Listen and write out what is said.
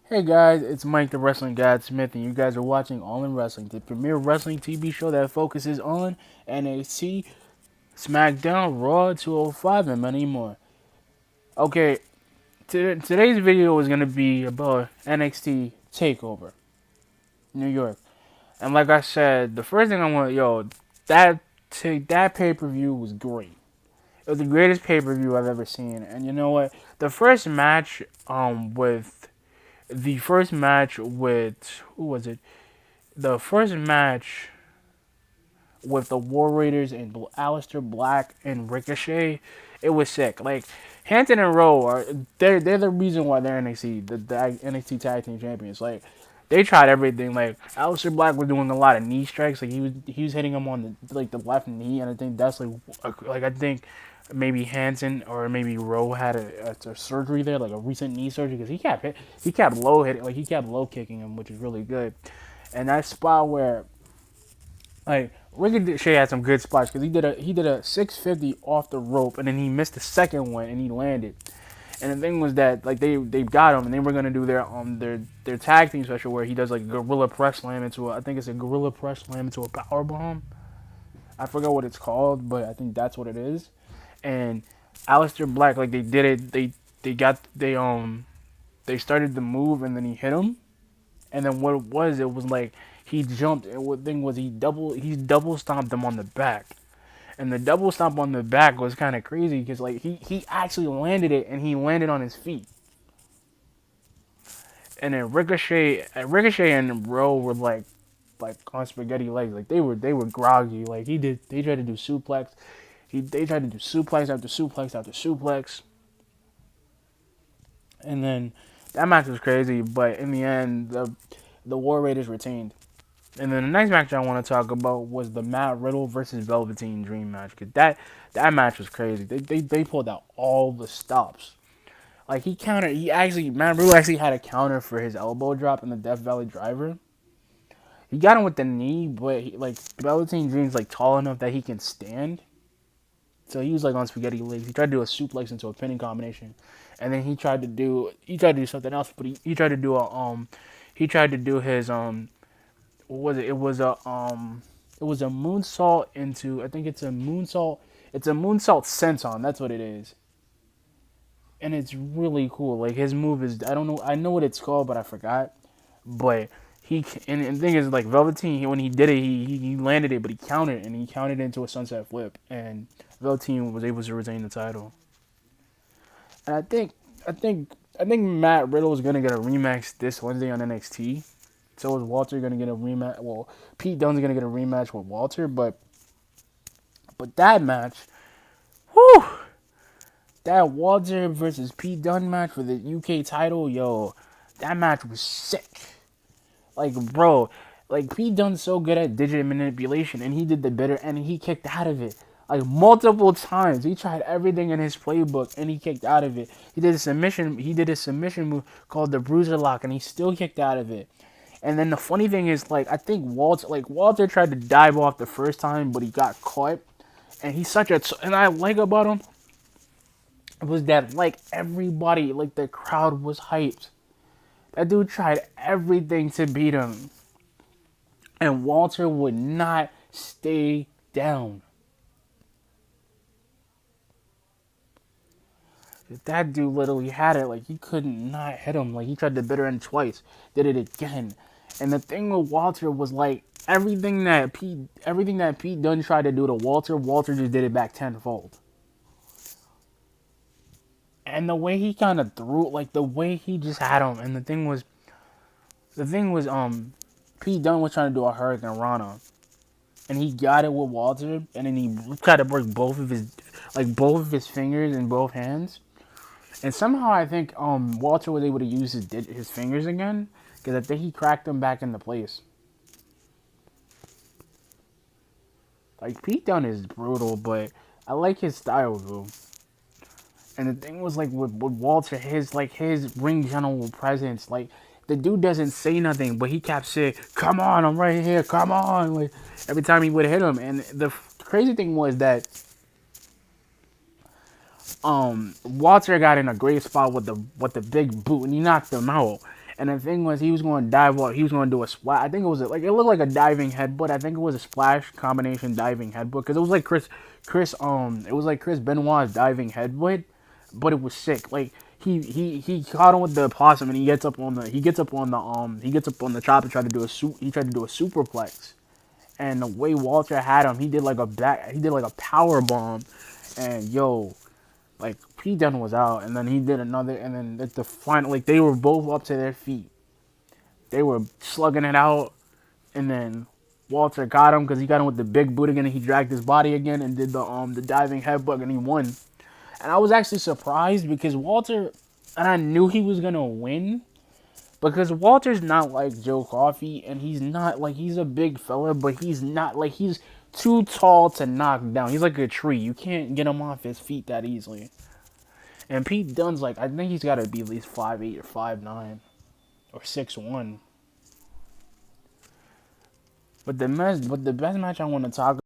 Hey guys, it's Mike the Wrestling God Smith, and you guys are watching All In Wrestling, the premier wrestling TV show that focuses on NXT, SmackDown, Raw, 205, and many more. Okay, today's video is going to be about NXT TakeOver, New York. And like I said, the first thing I want, that, that pay per view was great. It was the greatest pay per view I've ever seen. And you know what? The first match, with. The first match with. Who was it? The first match with the War Raiders and Aleister Black and Ricochet, it was sick. Like Hampton and Rowe are they're the reason why they're NXT the NXT Tag Team Champions. Like they tried everything. Like Aleister Black was doing a lot of knee strikes. Like he was hitting him on the left knee, and I think that's like I think maybe Hanson or maybe Rowe had a surgery there, like a recent knee surgery, because he kept low hitting, like he kept low kicking him, which is really good. And that spot where like Ricochet had some good spots because he did a 650 off the rope, and then he missed the second one and he landed. And the thing was that like they got him, and they were gonna do their tag team special where he does like a gorilla press slam into I think it's a gorilla press slam into a power bomb. I forgot what it's called, but I think that's what it is. And Aleister Black, like they did it, they started the move, and then he hit him, and then it was like he jumped, and what thing was he double stomped him on the back. And the double stomp on the back was kind of crazy because like he actually landed it, and he landed on his feet. And then Ricochet and Rowe were like on spaghetti legs, like they were groggy. Like they tried to do suplex, they tried to do suplex after suplex after suplex, and then that match was crazy. But in the end, the War Raiders retained. And then the next match I want to talk about was the Matt Riddle versus Velveteen Dream match. Cause that match was crazy. They pulled out all the stops. Like Matt Riddle actually had a counter for his elbow drop in the Death Valley Driver. He got him with the knee, but Velveteen Dream's like tall enough that he can stand. So he was like on spaghetti legs. He tried to do a suplex into a pinning combination, and then he tried to do something else. But he tried to do his what was it? It was a moonsault into, I think it's a moonsault. It's a moonsault senton. That's what it is. And it's really cool. Like his move is, I don't know, I know what it's called, but I forgot. But and the thing is, like Velveteen, when he did it, he landed it, but he countered into a sunset flip, and Velveteen was able to retain the title. And I think Matt Riddle is gonna get a rematch this Wednesday on NXT. So is Walter gonna get a rematch? Well, Pete Dunne's gonna get a rematch with Walter, but that match, whew, that Walter versus Pete Dunne match for the UK title, yo, that match was sick. Like, bro, like Pete Dunne's so good at digit manipulation, and he did the bitter, and he kicked out of it. Like multiple times, he tried everything in his playbook, and he kicked out of it. He did a submission. He did a submission move called the Bruiser Lock, and he still kicked out of it. And then the funny thing is, like, I think Walter tried to dive off the first time, but he got caught. And he's and I like about him was that, like, everybody, like, the crowd was hyped. That dude tried everything to beat him. And Walter would not stay down. That dude literally had it. Like, he couldn't not hit him. Like, he tried to bitter end twice. Did it again. And the thing with Walter was, like, everything that Pete Dunne tried to do to Walter just did it back tenfold. And the way he kind of threw, like, the way he just had him. And the thing was, Pete Dunne was trying to do a Hurricane Rana. And he got it with Walter. And then he tried to break both of his fingers in both hands. And somehow I think Walter was able to use his fingers again, because I think he cracked them back into place. Like Pete Dunne is brutal, but I like his style though. And the thing was like with Walter, his ring general presence, like the dude doesn't say nothing, but he kept saying, "Come on, I'm right here, come on!" Like every time he would hit him. And the crazy thing was that Walter got in a great spot with the big boot, and he knocked him out. And the thing was, he was going to dive up. He was going to do a splash. I think it was like it looked like a diving headbutt. I think it was a splash combination diving headbutt because it was like it was like Chris Benoit's diving headbutt, but it was sick. Like he caught him with the possum and he gets up on the chop and tried to do a superplex. And the way Walter had him, he did like a power bomb, and yo, like Pete Dunne was out, and then he did another, and then at the final, like they were both up to their feet, they were slugging it out, and then Walter got him because he got him with the big boot again, and he dragged his body again and did the diving headbutt, and he won. And I was actually surprised because Walter, and I knew he was gonna win because Walter's not like Joe Coffey, and he's not like he's a big fella, but he's not like he's too tall to knock down. He's like a tree. You can't get him off his feet that easily. And Pete Dunne's like I think he's got to be at least 5'8" or 5'9" or 6'1". But the best match I want to talk